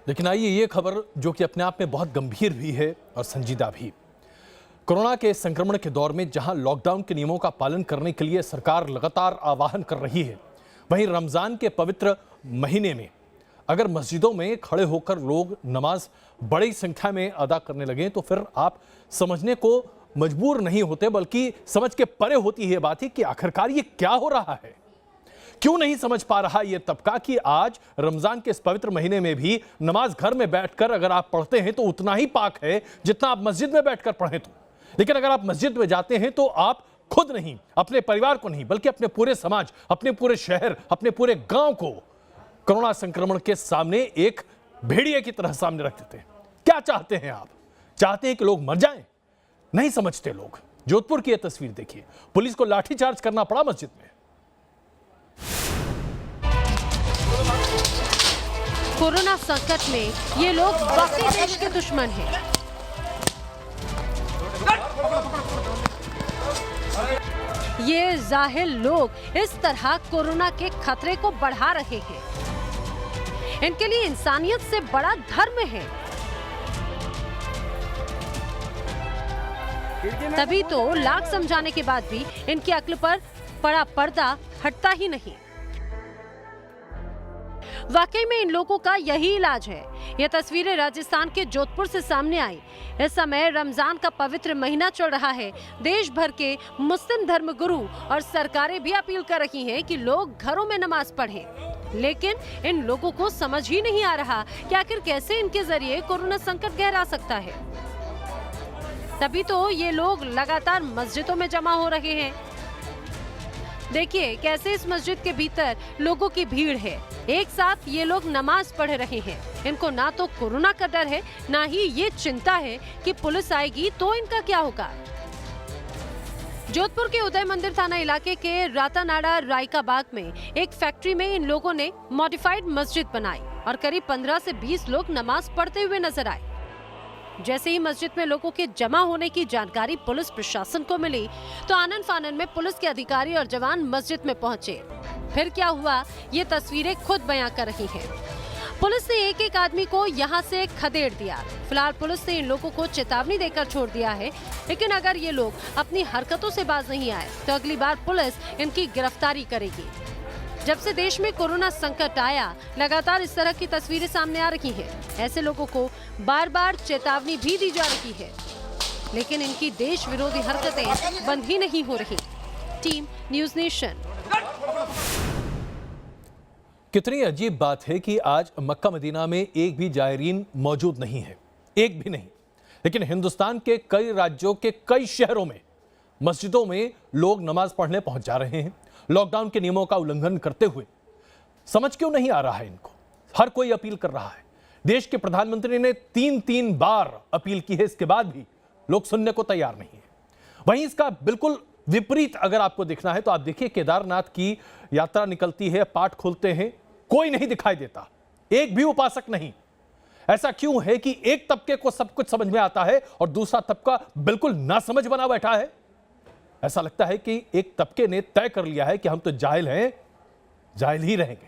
लेकिन आइए ये खबर जो कि अपने आप में बहुत गंभीर भी है और संजीदा भी। कोरोना के संक्रमण के दौर में जहां लॉकडाउन के नियमों का पालन करने के लिए सरकार लगातार आह्वान कर रही है, वहीं रमजान के पवित्र महीने में अगर मस्जिदों में खड़े होकर लोग नमाज बड़ी संख्या में अदा करने लगे तो फिर आप समझने को मजबूर नहीं होते, बल्कि समझ के परे होती है बात ही कि आखिरकार ये क्या हो रहा है। क्यों नहीं समझ पा रहा ये तबका कि आज रमजान के इस पवित्र महीने में भी नमाज घर में बैठकर अगर आप पढ़ते हैं तो उतना ही पाक है जितना आप मस्जिद में बैठकर पढ़ें तो। लेकिन अगर आप मस्जिद में जाते हैं तो आप खुद नहीं, अपने परिवार को नहीं, बल्कि अपने पूरे समाज, अपने पूरे शहर, अपने पूरे गांव को कोरोना संक्रमण के सामने एक भेड़िए की तरह सामने रख देते हैं। क्या चाहते हैं आप? चाहते हैं कि लोग मर जाएं? नहीं समझते लोग। जोधपुर की यह तस्वीर देखिए, पुलिस को लाठीचार्ज करना पड़ा मस्जिद में। कोरोना संकट में ये लोग वाकई देश के दुश्मन हैं। ये जाहिल लोग इस तरह कोरोना के खतरे को बढ़ा रहे हैं। इनके लिए इंसानियत से बड़ा धर्म है। तभी तो लाख समझाने के बाद भी इनकी अक्ल पर पड़ा पर्दा हटता ही नहीं। वाकई में इन लोगों का यही इलाज है। ये तस्वीरें राजस्थान के जोधपुर से सामने आई। इस समय रमजान का पवित्र महीना चल रहा है। देश भर के मुस्लिम धर्मगुरु और सरकारें भी अपील कर रही हैं कि लोग घरों में नमाज पढ़ें। लेकिन इन लोगों को समझ ही नहीं आ रहा कि आखिर कैसे इनके जरिए कोरोना संकट गहरा सकता है। तभी तो ये लोग लगातार मस्जिदों में जमा हो रहे हैं। देखिए कैसे इस मस्जिद के भीतर लोगों की भीड़ है। एक साथ ये लोग नमाज पढ़ रहे हैं। इनको ना तो कोरोना का डर है, ना ही ये चिंता है कि पुलिस आएगी तो इनका क्या होगा। जोधपुर के उदय मंदिर थाना इलाके के रातानाडा रायका बाग में एक फैक्ट्री में इन लोगों ने मॉडिफाइड मस्जिद बनाई और करीब 15 से 20 लोग नमाज पढ़ते हुए नजर आए। जैसे ही मस्जिद में लोगों के जमा होने की जानकारी पुलिस प्रशासन को मिली तो आनन फानन में पुलिस के अधिकारी और जवान मस्जिद में पहुंचे। फिर क्या हुआ ये तस्वीरें खुद बयां कर रही हैं। पुलिस ने एक एक आदमी को यहां से खदेड़ दिया। फिलहाल पुलिस ने इन लोगों को चेतावनी देकर छोड़ दिया है, लेकिन अगर ये लोग अपनी हरकतों से बाज नहीं आए तो अगली बार पुलिस इनकी गिरफ्तारी करेगी। जब से देश में कोरोना संकट आया, लगातार इस तरह की तस्वीरें सामने आ रही हैं। ऐसे लोगों को बार बार चेतावनी भी दी जा रही है, लेकिन इनकी देश विरोधी हरकतें बंद ही नहीं हो रही। Team news nation. कितनी अजीब बात है कि आज मक्का मदीना में एक भी जायरीन मौजूद नहीं है, एक भी नहीं। लेकिन हिंदुस्तान के कई राज्यों के कई शहरों में मस्जिदों में लोग नमाज पढ़ने पहुंच जा रहे हैं, लॉकडाउन के नियमों का उल्लंघन करते हुए। समझ क्यों नहीं आ रहा है इनको? हर कोई अपील कर रहा है। देश के प्रधानमंत्री ने 3 बार अपील की है, इसके बाद भी लोग सुनने को तैयार नहीं है। वहीं इसका बिल्कुल विपरीत अगर आपको देखना है तो आप देखिए, केदारनाथ की यात्रा निकलती है, पाठ खोलते हैं, कोई नहीं दिखाई देता, एक भी उपासक नहीं। ऐसा क्यों है कि एक तबके को सब कुछ समझ में आता है और दूसरा तबका बिल्कुल ना समझ बना बैठा है? ऐसा लगता है कि एक तबके ने तय कर लिया है कि हम तो जाहिल हैं, जाहिल ही रहेंगे।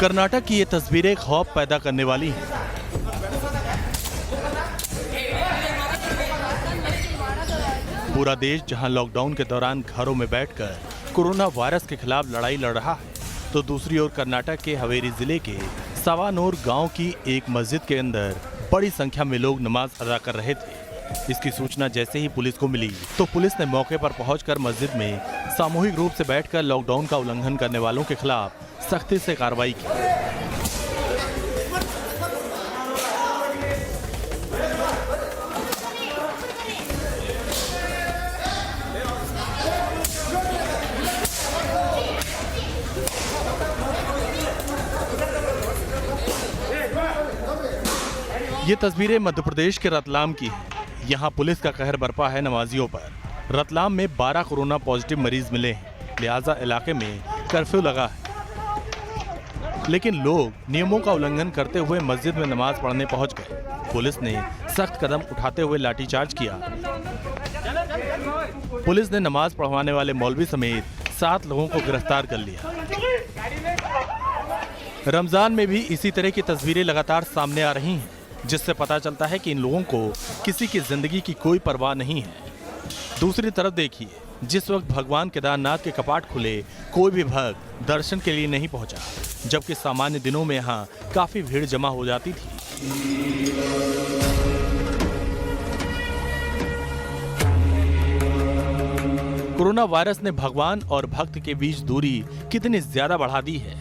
कर्नाटक की ये तस्वीरें खौफ पैदा करने वाली हैं। पूरा देश जहां लॉकडाउन के दौरान घरों में बैठकर कोरोना वायरस के खिलाफ लड़ाई लड़ रहा है, तो दूसरी ओर कर्नाटक के हवेरी जिले के सवानोर गांव की एक मस्जिद के अंदर बड़ी संख्या में लोग नमाज अदा कर रहे थे। इसकी सूचना जैसे ही पुलिस को मिली तो पुलिस ने मौके पर पहुंचकर मस्जिद में सामूहिक रूप से बैठकर लॉकडाउन का उल्लंघन करने वालों के खिलाफ सख्ती से कार्रवाई की। ये तस्वीरें मध्य प्रदेश के रतलाम की हैं। यहाँ पुलिस का कहर बरपा है नमाजियों पर। रतलाम में 12 कोरोना पॉजिटिव मरीज मिले हैं, लिहाजा इलाके में कर्फ्यू लगा है। लेकिन लोग नियमों का उल्लंघन करते हुए मस्जिद में नमाज पढ़ने पहुंच गए। पुलिस ने सख्त कदम उठाते हुए लाठीचार्ज किया। पुलिस ने नमाज पढ़वाने वाले मौलवी समेत 7 लोगों को गिरफ्तार कर लिया। रमजान में भी इसी तरह की तस्वीरें लगातार सामने आ रही हैं, जिससे पता चलता है कि इन लोगों को किसी की जिंदगी की कोई परवाह नहीं है। दूसरी तरफ देखिए, जिस वक्त भगवान केदारनाथ के कपाट खुले, कोई भी भक्त दर्शन के लिए नहीं पहुंचा, जबकि सामान्य दिनों में यहां काफी भीड़ जमा हो जाती थी। कोरोना वायरस ने भगवान और भक्त के बीच दूरी कितनी ज्यादा बढ़ा दी है,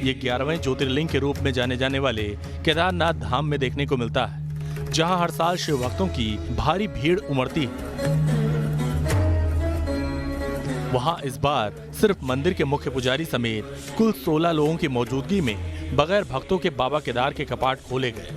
ये 11वें ज्योतिर्लिंग के रूप में जाने जाने वाले केदारनाथ धाम में देखने को मिलता है, जहां हर साल शिव भक्तों की भारी भीड़ उमड़ती है। वहां इस बार सिर्फ मंदिर के मुख्य पुजारी समेत कुल 16 लोगों की मौजूदगी में बगैर भक्तों के बाबा केदार के कपाट खोले गए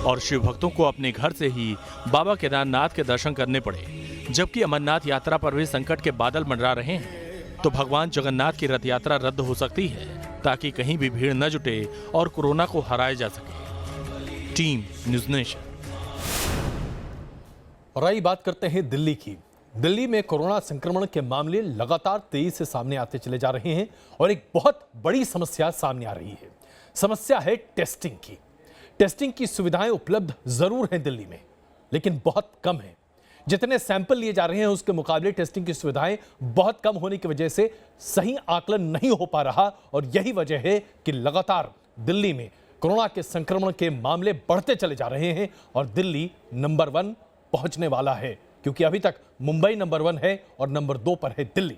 और शिव भक्तों को अपने घर से ही बाबा केदारनाथ के दर्शन करने पड़े। जबकि अमरनाथ यात्रा पर भी संकट के बादल मंडरा रहे हैं, तो भगवान जगन्नाथ की रथ यात्रा रद्द हो सकती है, ताकि कहीं भी भीड़ न जुटे और कोरोना को हराया जा सके। Team news nation. और आइए बात करते हैं दिल्ली की। दिल्ली में कोरोना संक्रमण के मामले लगातार तेजी से सामने आते चले जा रहे हैं और एक बहुत बड़ी समस्या सामने आ रही है। समस्या है टेस्टिंग की। टेस्टिंग की सुविधाएं उपलब्ध जरूर हैं दिल्ली में, लेकिन बहुत कम है। जितने सैंपल लिए जा रहे हैं उसके मुकाबले टेस्टिंग की सुविधाएं बहुत कम होने की वजह से सही आकलन नहीं हो पा रहा और यही वजह है कि लगातार दिल्ली में कोरोना के संक्रमण के मामले बढ़ते चले जा रहे हैं और दिल्ली नंबर 1 पहुंचने वाला है, क्योंकि अभी तक मुंबई नंबर 1 है और नंबर 2 पर है दिल्ली।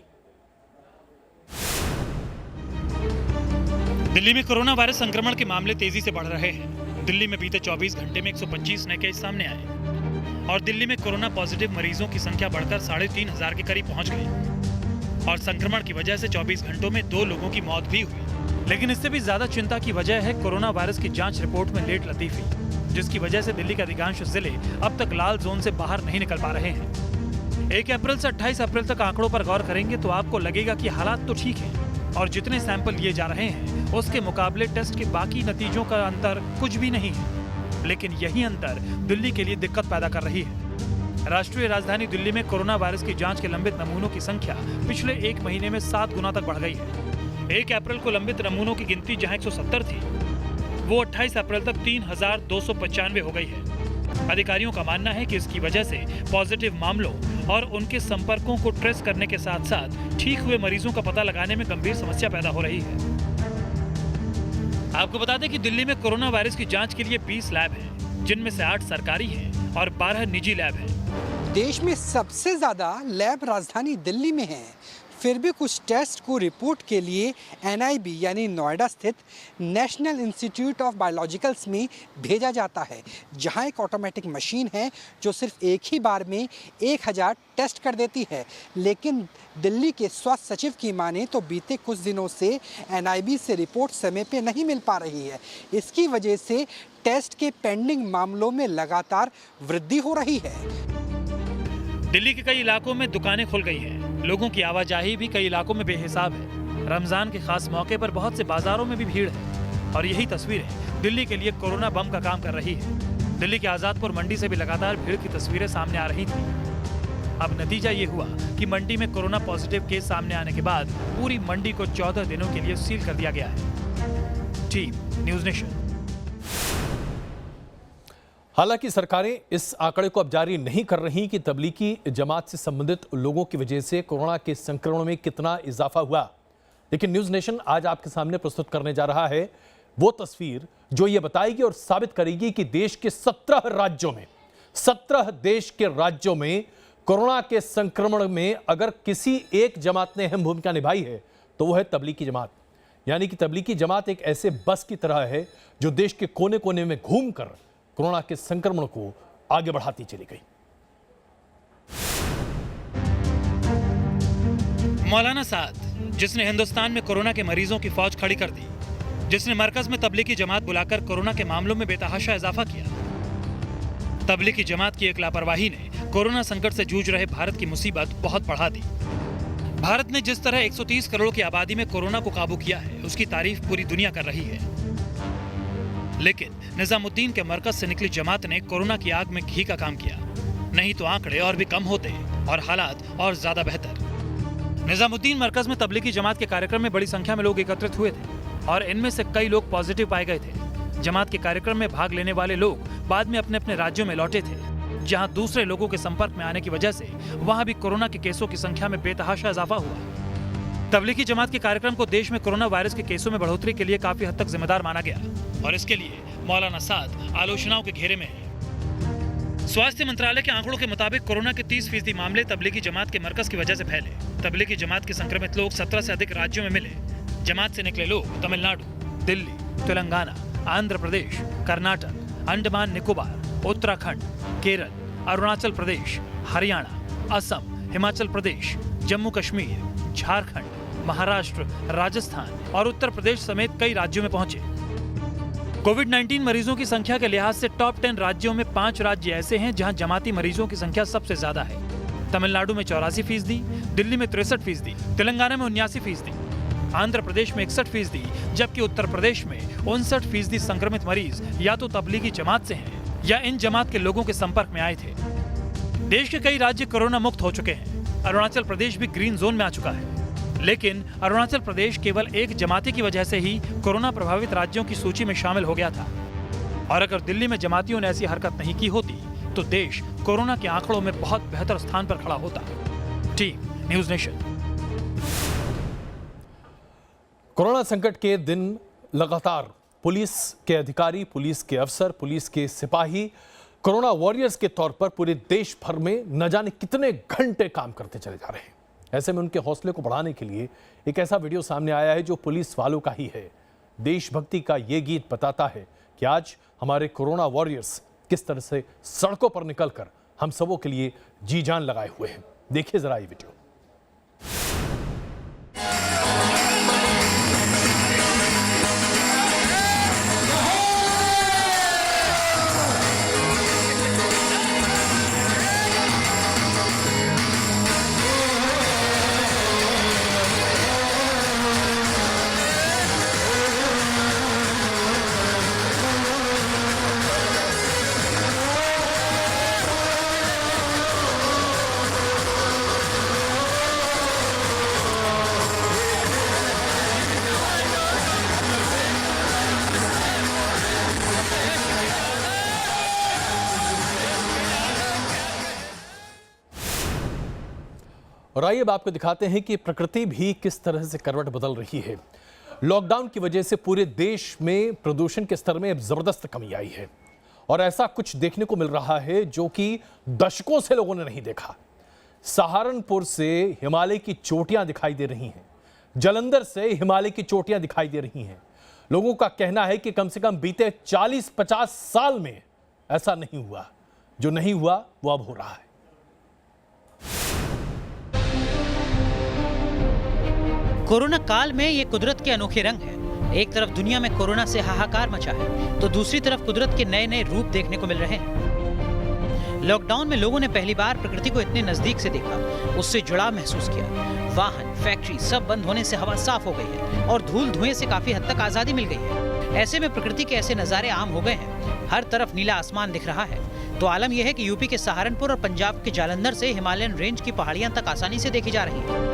दिल्ली में कोरोना वायरस संक्रमण के मामले तेजी से बढ़ रहे हैं। दिल्ली में बीते 24 घंटे में 125 नए केस सामने आए और दिल्ली में कोरोना पॉजिटिव मरीजों की संख्या बढ़कर 3,500 के करीब पहुंच गई और संक्रमण की वजह से 24 घंटों में 2 लोगों की मौत भी हुई। लेकिन इससे भी ज्यादा चिंता की वजह है कोरोना वायरस की जांच रिपोर्ट में लेट लतीफी, जिसकी वजह से दिल्ली के अधिकांश जिले अब तक लाल जोन से बाहर नहीं निकल पा रहे हैं। 1 अप्रैल से 28 अप्रैल तक आंकड़ों पर गौर करेंगे तो आपको लगेगा कि हालात तो ठीक है और जितने सैंपल लिए जा रहे हैं उसके मुकाबले टेस्ट के बाकी नतीजों का अंतर कुछ भी नहीं है। लेकिन यही अंतर दिल्ली के लिए दिक्कत पैदा कर रही है। राष्ट्रीय राजधानी दिल्ली में कोरोना वायरस की जांच के लंबित नमूनों की संख्या पिछले 1 महीने में 7 गुना तक बढ़ गई है। 1 अप्रैल को लंबित नमूनों की गिनती जहां 170 थी, वो 28 अप्रैल तक 3,295 हो गई है। अधिकारियों का मानना है कि इसकी वजह से पॉजिटिव मामलों और उनके संपर्कों को ट्रेस करने के साथ साथ ठीक हुए मरीजों का पता लगाने में गंभीर समस्या पैदा हो रही है। आपको बता दें कि दिल्ली में कोरोना वायरस की जांच के लिए 20 लैब हैं, जिनमें से 8 सरकारी हैं और 12 निजी लैब हैं। देश में सबसे ज्यादा लैब राजधानी दिल्ली में है, फिर भी कुछ टेस्ट को रिपोर्ट के लिए NIB यानी नोएडा स्थित नेशनल इंस्टीट्यूट ऑफ बायोलॉजिकल्स में भेजा जाता है, जहां एक ऑटोमेटिक मशीन है जो सिर्फ एक ही बार में 1000 टेस्ट कर देती है। लेकिन दिल्ली के स्वास्थ्य सचिव की माने तो बीते कुछ दिनों से NIB से रिपोर्ट समय पे नहीं मिल पा रही है। इसकी वजह से टेस्ट के पेंडिंग मामलों में लगातार वृद्धि हो रही है। दिल्ली के कई इलाकों में दुकानें खुल गई हैं। लोगों की आवाजाही भी कई इलाकों में बेहिसाब है। रमजान के खास मौके पर बहुत से बाजारों में भी भीड़ है और यही तस्वीरें दिल्ली के लिए कोरोना बम का काम कर रही है। दिल्ली के आजादपुर मंडी से भी लगातार भीड़ की तस्वीरें सामने आ रही थी। अब नतीजा ये हुआ कि मंडी में कोरोना पॉजिटिव केस सामने आने के बाद पूरी मंडी को 14 दिनों के लिए सील कर दिया गया है। Team news nation. हालांकि सरकारें इस आंकड़े को अब जारी नहीं कर रही कि तबलीगी जमात से संबंधित लोगों की वजह से कोरोना के संक्रमण में कितना इजाफा हुआ, लेकिन न्यूज़ नेशन आज आपके सामने प्रस्तुत करने जा रहा है वो तस्वीर जो ये बताएगी और साबित करेगी कि देश के 17 राज्यों में 17 देश के राज्यों में कोरोना के संक्रमण में अगर किसी एक जमात ने अहम भूमिका निभाई है तो वो है तबलीगी जमात। यानी कि तबलीगी जमात एक ऐसे बस की तरह है जो देश के कोने कोने में घूमकर कोरोना के संक्रमण को आगे बढ़ाती चली गई। मौलाना साद, जिसने हिंदुस्तान में कोरोना के मरीजों की फौज खड़ी कर दी, जिसने मरकज में तबलीगी जमात बुलाकर कोरोना के मामलों में बेतहाशा इजाफा किया। तबलीगी जमात की एक लापरवाही ने कोरोना संकट से जूझ रहे भारत की मुसीबत बहुत बढ़ा दी। भारत ने जिस तरह 130 करोड़ की आबादी में कोरोना को काबू किया है, उसकी तारीफ पूरी दुनिया कर रही है। लेकिन निजामुद्दीन के मरकज से निकली जमात ने कोरोना की आग में घी का काम किया। नहीं तो आंकड़े और भी कम होते और हालात और ज्यादा बेहतर। निजामुद्दीन मरकज में तबलीगी जमात के कार्यक्रम में बड़ी संख्या में लोग एकत्रित हुए थे और इनमें से कई लोग पॉजिटिव पाए गए थे। जमात के कार्यक्रम में भाग लेने वाले लोग बाद में अपने अपने राज्यों में लौटे थे, जहां दूसरे लोगों के संपर्क में आने की वजह से वहां भी कोरोना के केसों की संख्या में बेतहाशा इजाफा हुआ। तबलीगी जमात के कार्यक्रम को देश में कोरोना वायरस के केसों में बढ़ोतरी के लिए काफी हद तक जिम्मेदार माना गया और इसके लिए मौलाना साद आलोचनाओं के घेरे में है। स्वास्थ्य मंत्रालय के आंकड़ों के मुताबिक कोरोना के 30% मामले तबलीगी जमात के मरकज की वजह से फैले। तबलीगी जमात के संक्रमित लोग 17 से अधिक राज्यों में मिले। जमात से निकले लोग तमिलनाडु, दिल्ली, तेलंगाना, आंध्र प्रदेश, कर्नाटक, अंडमान निकोबार, उत्तराखंड, केरल, अरुणाचल प्रदेश, हरियाणा, असम, हिमाचल प्रदेश, जम्मू कश्मीर, झारखंड, महाराष्ट्र, राजस्थान और उत्तर प्रदेश समेत कई राज्यों में पहुंचे। कोविड-19 मरीजों की संख्या के लिहाज से टॉप 10 राज्यों में 5 राज्य ऐसे हैं जहां जमाती मरीजों की संख्या सबसे ज्यादा है। तमिलनाडु में 84%, दिल्ली में 63%, तेलंगाना में 79%, आंध्र प्रदेश में 61%, जबकि उत्तर प्रदेश में 59% संक्रमित मरीज या तो तबलीगी जमात से हैं या इन जमात के लोगों के संपर्क में आए थे। देश के कई राज्य कोरोना मुक्त हो चुके हैं। अरुणाचल प्रदेश भी ग्रीन जोन में आ चुका है, लेकिन अरुणाचल प्रदेश केवल एक जमाती की वजह से ही कोरोना प्रभावित राज्यों की सूची में शामिल हो गया था। और अगर दिल्ली में जमातियों ने ऐसी हरकत नहीं की होती तो देश कोरोना के आंकड़ों में बहुत बेहतर स्थान पर खड़ा होता। Team news nation. कोरोना संकट के दिन लगातार पुलिस के अधिकारी, पुलिस के अफसर, पुलिस के सिपाही कोरोना वॉरियर्स के तौर पर पूरे देश भर में न जाने कितने घंटे काम करते चले जा रहे हैं। ऐसे में उनके हौसले को बढ़ाने के लिए एक ऐसा वीडियो सामने आया है जो पुलिस वालों का ही है। देशभक्ति का ये गीत बताता है कि आज हमारे कोरोना वॉरियर्स किस तरह से सड़कों पर निकलकर हम सबों के लिए जी जान लगाए हुए हैं। देखिए जरा ये वीडियो। और आइए अब आपको दिखाते हैं कि प्रकृति भी किस तरह से करवट बदल रही है। लॉकडाउन की वजह से पूरे देश में प्रदूषण के स्तर में अब जबरदस्त कमी आई है और ऐसा कुछ देखने को मिल रहा है जो कि दशकों से लोगों ने नहीं देखा। सहारनपुर से हिमालय की चोटियां दिखाई दे रही हैं, जालंधर से हिमालय की चोटियां दिखाई दे रही हैं। लोगों का कहना है कि कम से कम बीते 40-50 साल में ऐसा नहीं हुआ। जो नहीं हुआ वो अब हो रहा है। कोरोना काल में ये कुदरत के अनोखे रंग है। एक तरफ दुनिया में कोरोना से हाहाकार मचा है तो दूसरी तरफ कुदरत के नए नए रूप देखने को मिल रहे हैं। लॉकडाउन में लोगों ने पहली बार प्रकृति को इतने नजदीक से देखा, उससे जुड़ाव महसूस किया। वाहन, फैक्ट्री सब बंद होने से हवा साफ हो गई है और धूल धुएं से काफी हद तक आजादी मिल गई है। ऐसे में प्रकृति के ऐसे नजारे आम हो गए हैं। हर तरफ नीला आसमान दिख रहा है। तो आलम यह है कि यूपी के सहारनपुर और पंजाब के जालंधर से हिमालयन रेंज की पहाड़ियां तक आसानी से देखी जा रही है।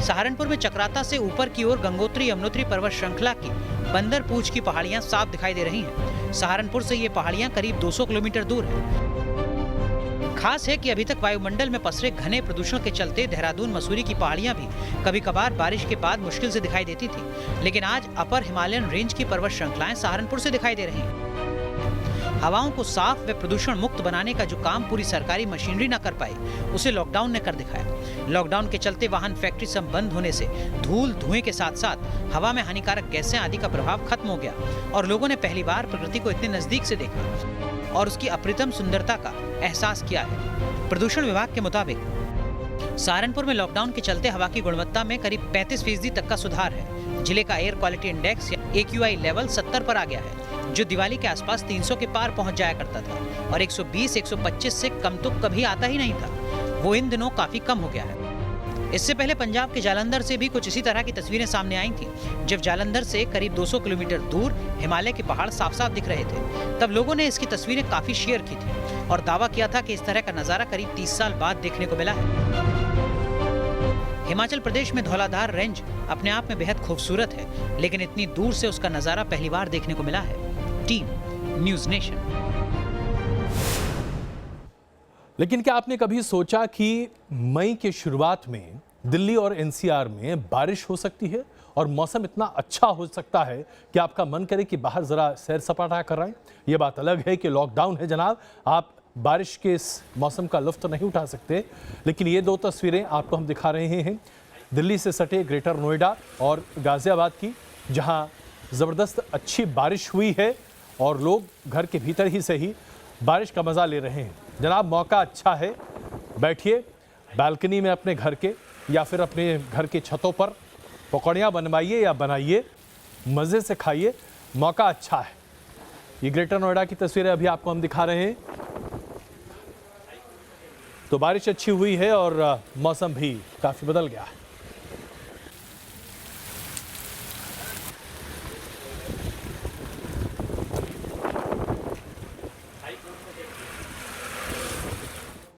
सहारनपुर में चक्राता से ऊपर की ओर गंगोत्री यमुनोत्री पर्वत श्रृंखला की बंदर पूछ की पहाड़ियां साफ दिखाई दे रही हैं। सहारनपुर से ये पहाड़ियां करीब 200 किलोमीटर दूर हैं। खास है कि अभी तक वायुमंडल में पसरे घने प्रदूषण के चलते देहरादून मसूरी की पहाड़ियां भी कभी कभार बारिश के बाद मुश्किल से दिखाई देती थी, लेकिन आज अपर हिमालयन रेंज की पर्वत श्रृंखलाएं सहारनपुर से दिखाई दे रही हैं। हवाओं को साफ व प्रदूषण मुक्त बनाने का जो काम पूरी सरकारी मशीनरी न कर पाई, उसे लॉकडाउन ने कर दिखाया। लॉकडाउन के चलते वाहन, फैक्ट्री सब बंद होने से धूल धुएं के साथ साथ हवा में हानिकारक गैसें आदि का प्रभाव खत्म हो गया और लोगों ने पहली बार प्रकृति को इतने नजदीक से देखा और उसकी अप्रतिम सुंदरता का एहसास किया है। प्रदूषण विभाग के मुताबिक सहारनपुर में लॉकडाउन के चलते हवा की गुणवत्ता में करीब 35% तक का सुधार है। जिले का एयर क्वालिटी इंडेक्स या AQI लेवल 70 पर आ गया है, जो दिवाली के आसपास 300 के पार पहुंच जाया करता था और 120-125 से कम तो कभी आता ही नहीं था। वो इन दिनों काफी कम हो गया है। इससे पहले पंजाब के जालंधर से भी कुछ इसी तरह की तस्वीरें सामने आई थी। जब जालंधर से करीब 200 किलोमीटर दूर हिमालय के पहाड़ साफ साफ दिख रहे थे, तब लोगों ने इसकी तस्वीरें काफी शेयर की थी और दावा किया था कि इस तरह का नजारा करीब 30 साल बाद देखने को मिला है। हिमाचल प्रदेश में धौलाधार रेंज अपने आप में बेहद खूबसूरत है, लेकिन इतनी दूर से उसका नजारा पहली बार देखने को मिला है। Team news nation. लेकिन क्या आपने कभी सोचा कि मई के शुरुआत में दिल्ली और एनसीआर में बारिश हो सकती है और मौसम इतना अच्छा हो सकता है कि आपका मन करे कि बाहर जरा सैर सपाटा कर आए? ये बात अलग है कि लॉकडाउन है जनाब, आप बारिश के इस मौसम का लुत्फ नहीं उठा सकते। लेकिन ये दो तस्वीरें आपको हम दिखा रहे हैं दिल्ली से सटे ग्रेटर नोएडा और गाजियाबाद की, जहां ज़बरदस्त अच्छी बारिश हुई है और लोग घर के भीतर ही से ही बारिश का मज़ा ले रहे हैं। जनाब, मौका अच्छा है, बैठिए बालकनी में अपने घर के या फिर अपने घर के छतों पर, पकौड़ियाँ बनवाइए या बनाइए, मज़े से खाइए, मौका अच्छा है। ये ग्रेटर नोएडा की तस्वीरें अभी आपको हम दिखा रहे हैं। तो बारिश अच्छी हुई है और मौसम भी काफ़ी बदल गया है।